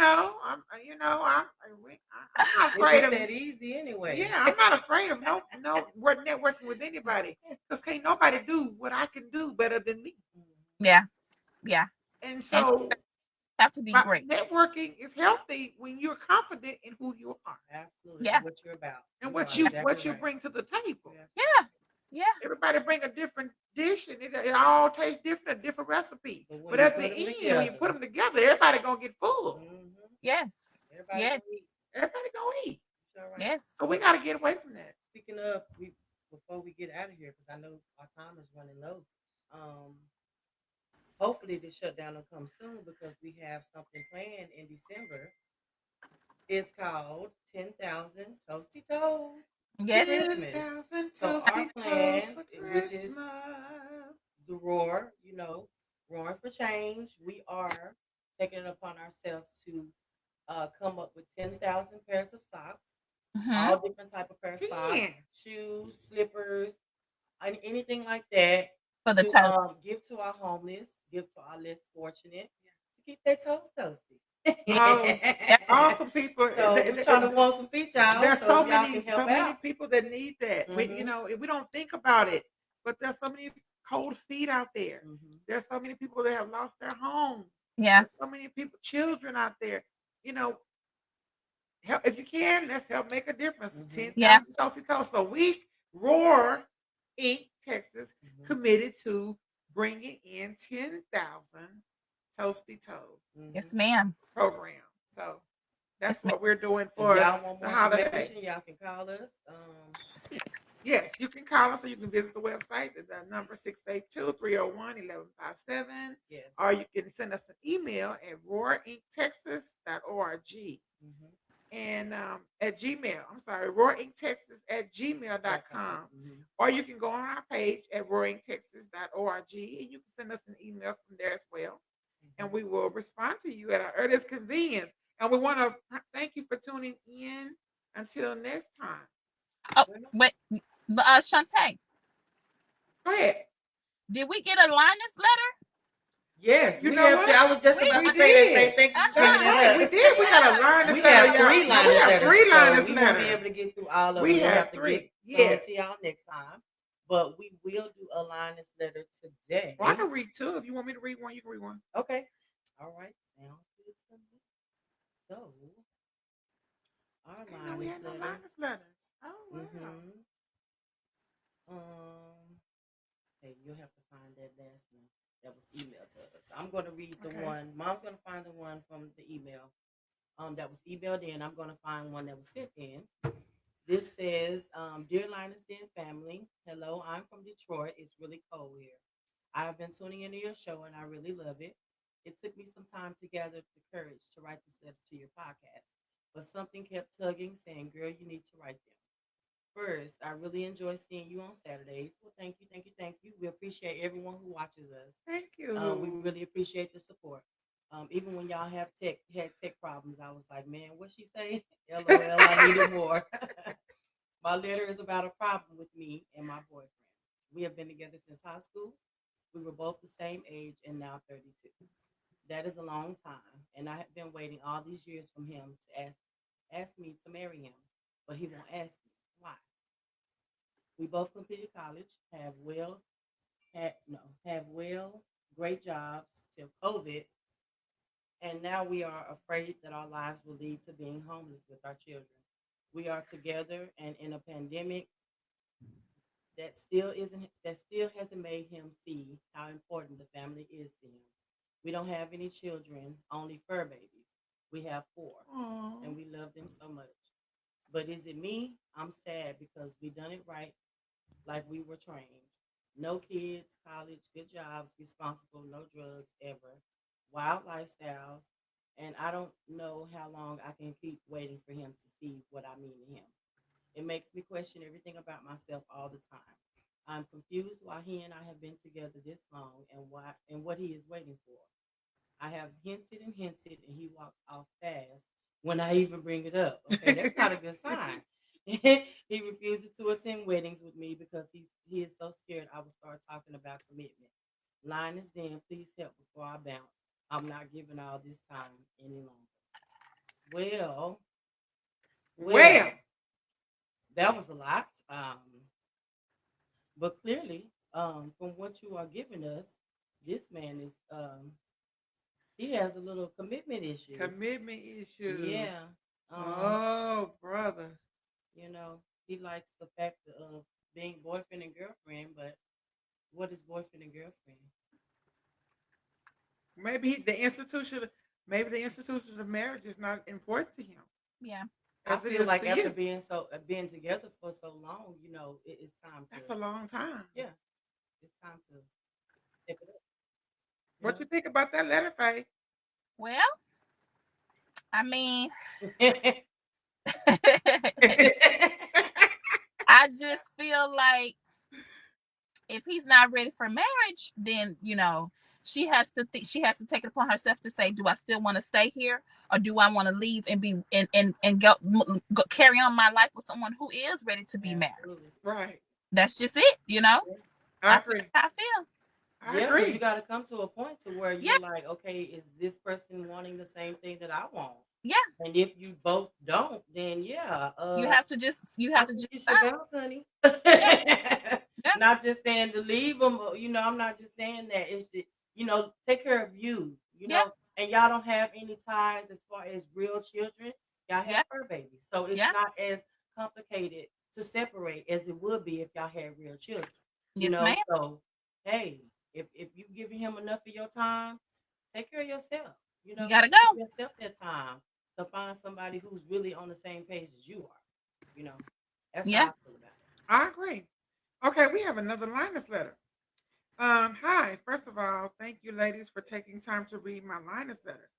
S2: not
S3: If
S2: afraid
S3: it's
S2: of.
S3: that easy anyway.
S2: Yeah, I'm not afraid of no we're networking with anybody because can't nobody do what I can do better than me.
S4: Yeah, yeah.
S2: And
S4: And
S2: so
S4: have to be
S2: but
S4: great.
S2: networking is healthy when you're confident in who you are
S3: Absolutely.
S4: Yeah,
S3: And what you're about.
S2: and
S3: You are
S2: what you
S3: exactly right.
S2: bring to the table.
S3: Yeah.
S4: yeah, yeah.
S2: Everybody bring a different dish and it all tastes different, a different recipe.
S3: But when
S2: But
S3: you
S2: at
S3: put
S2: the
S3: them
S2: end, when you
S3: together,
S2: put them together, everybody gonna get full.
S3: mm-hmm.
S4: Yes,
S3: Everybody
S4: yes,
S3: gonna eat.
S2: Everybody gonna eat.
S3: It's all right.
S4: yes.
S2: So we gotta get away from that.
S3: Speaking of, before we get out of here, because I know our time is running low. Um, Hopefully this shutdown will come soon because we have something planned in December is called 10,000 Toasty Toes
S4: Yes.
S3: Christmas.
S2: 10,000
S3: So our
S2: toasty
S3: plan,
S2: toes for
S3: which is
S2: Christmas.
S3: the roar, roaring for change, we are taking it upon ourselves to come up with 10,000 pairs of socks,
S4: Mm-hmm.
S3: all different type of pairs of socks,
S2: 10.
S3: shoes, slippers, and anything like that
S4: For the
S3: to
S4: toast.
S3: give to our homeless, give to our less fortunate to keep their toes toasty.
S2: Oh, awesome people.
S3: So we're trying to want some feet, y'all.
S2: There's
S3: So
S2: so
S3: if y'all
S2: many,
S3: can help
S2: so many
S3: out.
S2: people that need that. We,
S3: Mhm.
S2: we don't think about it, but there's so many cold feet out there.
S3: Mhm.
S2: There's so many people that have lost their homes.
S4: Yeah.
S2: There's so many people, children out there. You know, help if you can. Let's help make a difference.
S3: Mhm.
S2: 10,000 toasty toes. So we Roar Inc. Texas
S3: Mhm.
S2: committed to bringing in 10,000 toasty toes
S4: Yes,
S3: Mhm.
S4: ma'am.
S2: program. So that's
S4: Yes, ma'am.
S2: what we're doing
S3: If
S2: for
S3: y'all want
S2: the
S3: more
S2: holiday.
S3: information, y'all can call us.
S2: Yes, you can call us or you can visit the website. The number 682-301-1157.
S3: Yes.
S2: Or you can send us an email at roarinctexas.org.
S3: Mhm.
S2: And at Gmail. I'm sorry, roarinctexas@gmail.com.
S3: Mhm.
S2: Or you can go on our page at roarinctexas.org and you can send us an email from there as well. And we will respond to you at our earliest convenience. And we want to thank you for tuning in. Until next time.
S4: Oh, wait. Shantae,
S2: Go ahead.
S4: did we get a Linus letter?
S3: Yes,
S2: You
S3: we
S2: know
S3: have.
S2: what?
S3: I was just
S4: We
S3: about
S2: We
S3: to say that.
S2: did.
S3: Thank you for
S2: That's
S3: bringing
S2: right.
S3: it
S2: We
S3: up.
S2: did. We got a Linus
S3: We
S2: letter,
S3: have
S2: y'all.
S3: 3
S2: Now, we
S3: Linus
S2: have
S3: letters,
S2: 3 Linus
S3: so we won't be
S2: letters.
S3: able to get through all of them.
S2: We
S3: We'll
S2: have
S3: have to
S2: 3.
S3: get
S2: Yes.
S3: some to y'all next time. But we will do a Linus letter today.
S2: Well, I can read 2. If you want me to read one, you can read one.
S3: Okay. All right. Sounds good to me. So, our
S2: I didn't know we
S3: Linus
S2: had no
S3: letter.
S2: Linus letters. Oh, wow.
S3: Mm-hmm. Okay, you'll have to find that last one that was emailed to us. I'm going to read the
S2: Okay.
S3: one. Mom's going to find the one from the email that was emailed in. I'm going to find one that was sent in. This says, Dear Linus Den family, hello, I'm from Detroit. It's really cold here. I've been tuning into your show and I really love it. It took me some time to gather the courage to write this letter to your podcast, but something kept tugging, saying, girl, you need to write them. First, I really enjoy seeing you on Saturdays. Well, thank you, thank you, thank you. We appreciate everyone who watches us.
S2: Thank you.
S3: We really appreciate the support. Even when y'all had tech problems, I was like, man, what she say? LOL, I needed more. My letter is about a problem with me and my boyfriend. We have been together since high school. We were both the same age and now 32. That is a long time, and I have been waiting all these years from him to ask me to marry him, but he won't ask me why. We both completed college, have well, great jobs till COVID, and now we are afraid that our lives will lead to being homeless with our children. We are together and in a pandemic that still hasn't made him see how important the family is to him. We don't have any children, only fur babies. We have 4,
S2: Aw.
S3: and we love them so much. But is it me? I'm sad because we done it right like we were trained. No kids, college, good jobs, responsible, no drugs ever, wild lifestyles, and I don't know how long I can keep waiting for him to see what I mean to him. It makes me question everything about myself all the time. I'm confused why he and I have been together this long and what he is waiting for. I have hinted, and he walks off fast when I even bring it up. Okay, that's not a good sign. He refuses to attend weddings with me because he is so scared I will start talking about commitment. Linus, then please help before I bounce. I'm not giving all this time any longer. Well,
S2: Well,
S3: that was a lot. But clearly, from what you are giving us, this man is he has a little commitment issue.
S2: commitment issues.
S3: Yeah.
S2: Oh, brother.
S3: He likes the fact of being boyfriend and girlfriend, but what is boyfriend and girlfriend?
S2: Maybe the institution of marriage is not important to him
S4: Yeah.
S2: as
S3: I
S2: it
S3: feel
S2: is
S3: like
S2: to
S3: after
S2: you.
S3: being together for so long, it's time to.
S2: That's a long time.
S3: Yeah, it's time to step it up.
S2: What you think about that letter, Faye?
S4: Well, I mean, I just feel like if he's not ready for marriage, then she has to she has to take it upon herself to say, do I still want to stay here, or do I want to leave and be and go carry on my life with someone who is ready to be married?
S2: Right.
S4: That's just it.
S2: I
S4: I feel
S2: agree.
S4: like I feel.
S2: I
S3: Yeah, because you
S2: agree.
S3: got to come to a point to where
S4: Yeah.
S3: you're like, okay, is this person wanting the same thing that I want?
S4: Yeah.
S3: And if you both don't, then yeah,
S4: You have to
S3: I
S4: just
S3: think you should
S4: decide.
S3: bounce, honey.
S4: Yeah. Yeah.
S3: Not just saying to leave them. I'm not just saying that. It's just, take care of you.
S4: Yeah.
S3: And y'all don't have any ties as far as real children. Y'all
S4: Yeah.
S3: have fur babies, so it's
S4: Yeah.
S3: not as complicated to separate as it would be if y'all had real children.
S4: Yes, ma'am.
S3: So hey, if you giving him enough of your time, take care of yourself.
S4: You gotta
S3: Give
S4: go.
S3: yourself that time to find somebody who's really on the same page as you are. That's how
S4: Yeah.
S3: I feel about it.
S2: I agree. Okay, we have another Linus letter. Hi. First of all, thank you, ladies, for taking time to read my Linus letter.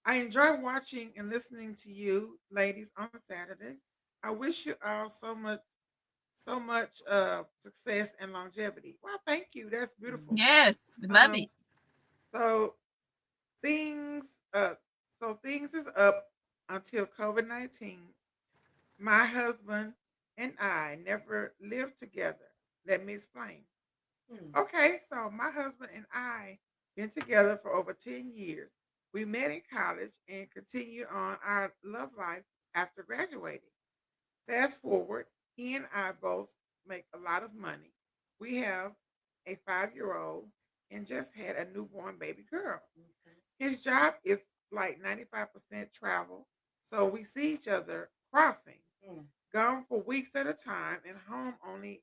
S2: I enjoy watching and listening to you, ladies, on Saturdays. I wish you all so much success and longevity. Well, thank you. That's beautiful.
S4: Yes, we love
S2: Um,
S4: it.
S2: so things uh things is up until COVID-19. My husband and I never lived together. Let me explain. Okay, so my husband and I been together for over 10 years. We met in college and continued on our love life after graduating. Fast forward, he and I both make a lot of money. We have a 5-year-old and just had a newborn baby girl. His job is like 95% travel, so we see each other crossing, gone for weeks at a time, and home only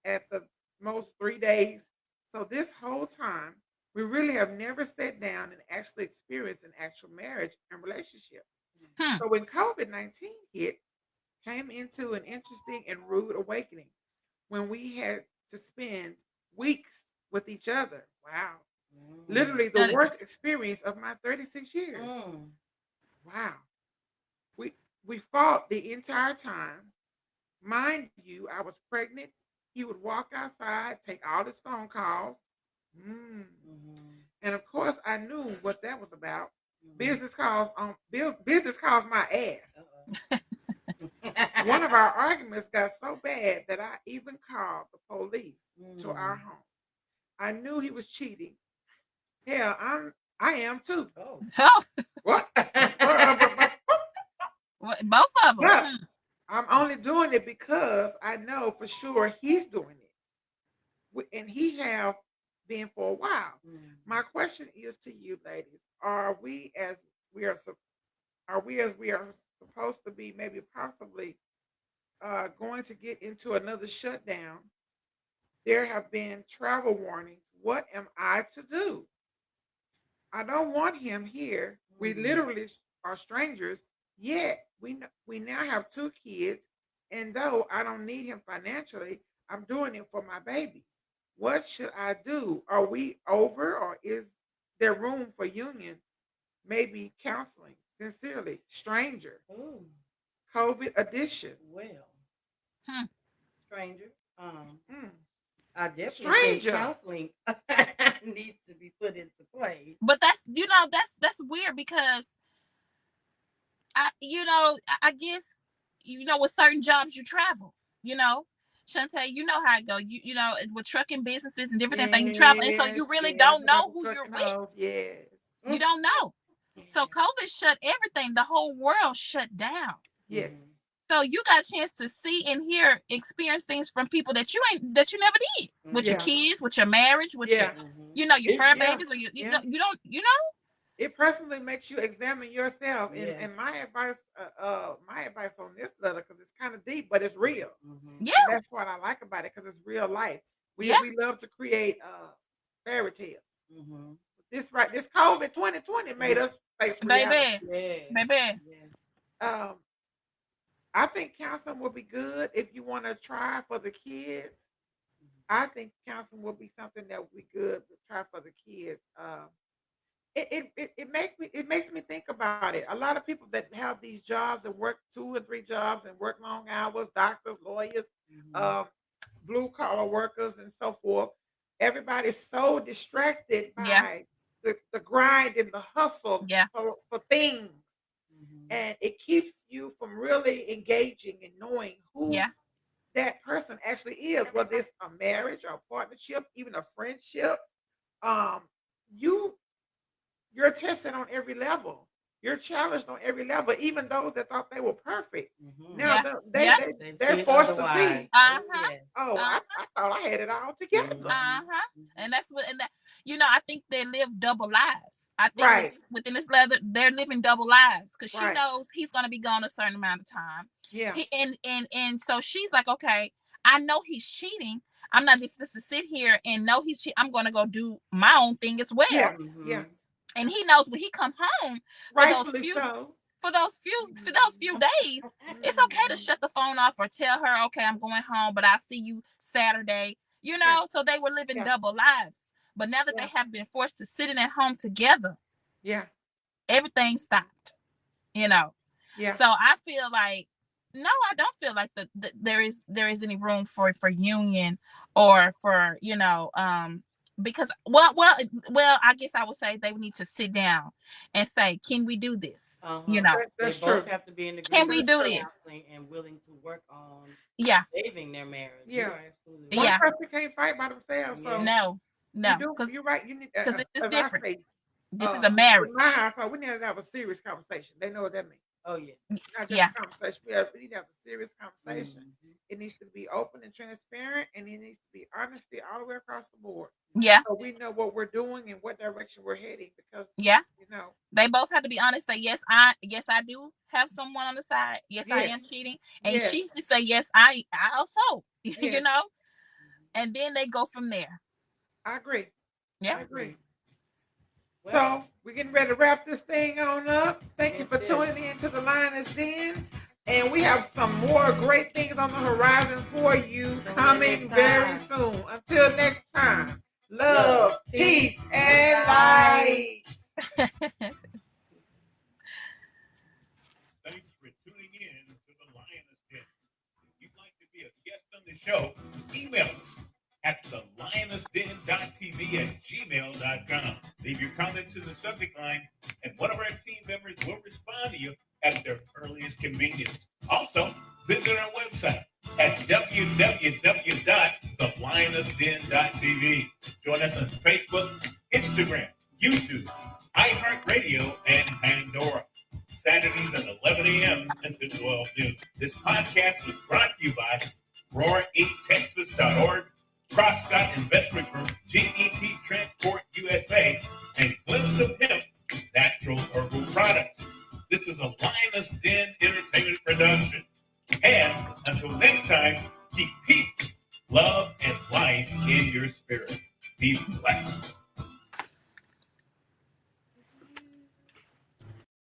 S2: at the most 3 days. So this whole time, we really have never sat down and actually experienced an actual marriage and relationship.
S4: Hmm.
S2: So when COVID-19 hit, came into an interesting and rude awakening when we had to spend weeks with each other. Wow. Literally the
S4: That is-
S2: worst experience of my 36 years. Wow. We we fought the entire time. Mind you, I was pregnant. He would walk outside, take all his phone calls. Mm. And of course, I knew what that was about. Business calls my ass. One of our arguments got so bad that I even called the police to our home. I knew he was cheating. Hell, I am too.
S3: Oh.
S4: Oh,
S2: What?
S4: both of them.
S2: But I'm only doing it because I know for sure he's doing it. And he have been for a while. My question is to you, ladies: Are we as we are? Are we as we are supposed to be? Maybe possibly going to get into another shutdown. There have been travel warnings. What am I to do? I don't want him here. We literally are strangers. Yet we now have 2 kids, and though I don't need him financially, I'm doing it for my babies. What should I do? Are we over, or is there room for union? Maybe counseling. Sincerely, stranger. COVID edition.
S3: Well,
S4: Hmm.
S3: stranger.
S2: Mm.
S3: I definitely think
S2: Stranger.
S3: counseling needs to be put into play.
S4: But that's weird because I guess with certain jobs you travel. You know, Shantae, you know how it go. With trucking businesses and different things you travel, and so
S2: Yes,
S4: you really
S2: yes.
S4: don't
S2: I got
S4: know
S2: the
S4: who you're
S2: trucking
S4: with.
S2: hoes. Yes.
S4: You don't know. So
S2: Yeah.
S4: COVID shut everything. The whole world shut down.
S2: Yes.
S4: So you got a chance to see and hear, experience things from people that you never did with your
S2: Yeah.
S4: kids, with your marriage, with
S2: Yeah.
S4: your fur
S2: Yeah.
S4: babies, or
S2: Yeah.
S4: you don't
S2: It personally makes you examine yourself. And
S3: Yes.
S2: my advice on this letter, because it's kind of deep, but it's real.
S4: Yeah,
S2: And that's what I like about it, because it's real life. We
S4: Yeah.
S2: we love to create fairy tales. This COVID 2020 made us face reality.
S4: baby,
S3: Yeah.
S4: baby.
S2: Um, I think counseling will be good if you want to try for the kids. I think counseling will be something that will be good to try for the kids. it makes me think about it. A lot of people that have these jobs and work 2 and 3 jobs and work long hours, doctors, lawyers, um, blue collar workers, and so forth. Everybody's so distracted
S4: Yeah.
S2: by the grind and the hustle
S4: Yeah.
S2: for things, and it keeps you from really engaging and knowing who
S4: Yeah.
S2: that person actually is, whether it's a marriage or a partnership, even a friendship. Um, you you're tested on every level. You're challenged on every level, even those that thought they were perfect. Now
S4: Yeah. Yeah.
S2: they're
S3: See it
S2: forced to
S3: otherwise.
S2: see,
S4: Uh-huh.
S3: Yes.
S2: oh,
S4: Uh-huh.
S2: I thought I had it all together.
S4: Uh-huh. And that's what, and that, I think they live double lives. I think
S2: Right,
S4: within this leather, they're living double lives because she
S2: right.
S4: knows he's gonna be gone a certain amount of time.
S2: Yeah,
S4: He and so she's like, okay, I know he's cheating. I'm not just supposed to sit here and know he's cheating. I'm gonna go do my own thing as well.
S2: yeah, yeah.
S4: And he knows when he come home for those
S2: Rightfully
S4: few
S2: so.
S4: days, it's okay to shut the phone off or tell her, okay, I'm going home, but I'll see you Saturday.
S2: Yeah,
S4: So they were living
S2: yeah,
S4: double lives. But now that they
S2: yeah,
S4: have been forced to sitting at home together,
S2: yeah,
S4: everything stopped. You know.
S2: yeah.
S4: So I feel like no, I don't feel like there is any room for union or for because I guess I would say they need to sit down and say, can we do this?
S3: They
S2: That's
S3: both
S2: true.
S3: have to be in
S4: Can we
S3: agreement
S4: do
S3: with
S4: this?
S3: counseling and willing to work on
S4: Yeah,
S3: saving their marriage. You
S2: Yeah.
S3: are absolutely
S2: One
S3: right.
S4: yeah.
S2: person can't fight by themselves,
S3: Yeah.
S2: so
S4: No,
S2: you
S4: no,
S2: do. You're right. You need,
S4: because it's
S2: as I
S4: different.
S2: say,
S4: This is a marriage.
S2: in my household, we need to have a serious conversation. They know what that means.
S3: Oh yeah.
S2: Not just
S4: Yeah,
S2: a conversation. We need to have a serious conversation. It needs to be open and transparent, and it needs to be honesty all the way across the board.
S4: yeah,
S2: So we know what we're doing and what direction we're heading. Because
S4: yeah.
S2: you know,
S4: They both have to be honest. Say yes, I do have someone on the side. Yes, I
S2: yes,
S4: am cheating, and
S2: yes,
S4: she should say yes, I also.
S2: yes.
S4: And then they go from there.
S2: I agree.
S4: Yeah.
S2: I agree.
S3: Well,
S2: So we're getting ready to wrap this thing on up. Thank you for
S3: Yes, yes.
S2: tuning in to the Lioness Den. And we have some more great things on the horizon for you
S3: Until
S2: coming
S3: next
S2: very
S3: time.
S2: soon. Until next time, love,
S3: Love,
S2: peace,
S3: peace,
S2: and
S3: and
S2: light.
S1: Thanks for tuning in to the Lioness Den. If you'd like to be a guest on the show, email us at thelionessden.tv@gmail.com. Leave your comments in the subject line, and one of our team members will respond to you at their earliest convenience. Also, visit our website at www.thelionessden.tv. Join us on Facebook, Instagram, YouTube, iHeartRadio, and Pandora. Saturdays at 11 a.m. until 12 noon. This podcast was brought to you by Roar8Texas.org, Crosscott Investment Group, GET Transport USA, and Glimpse of Hemp Natural Herbal Products. This is a Lioness Den Entertainment production. And until next time, keep peace, love, and life in your spirit. Be blessed.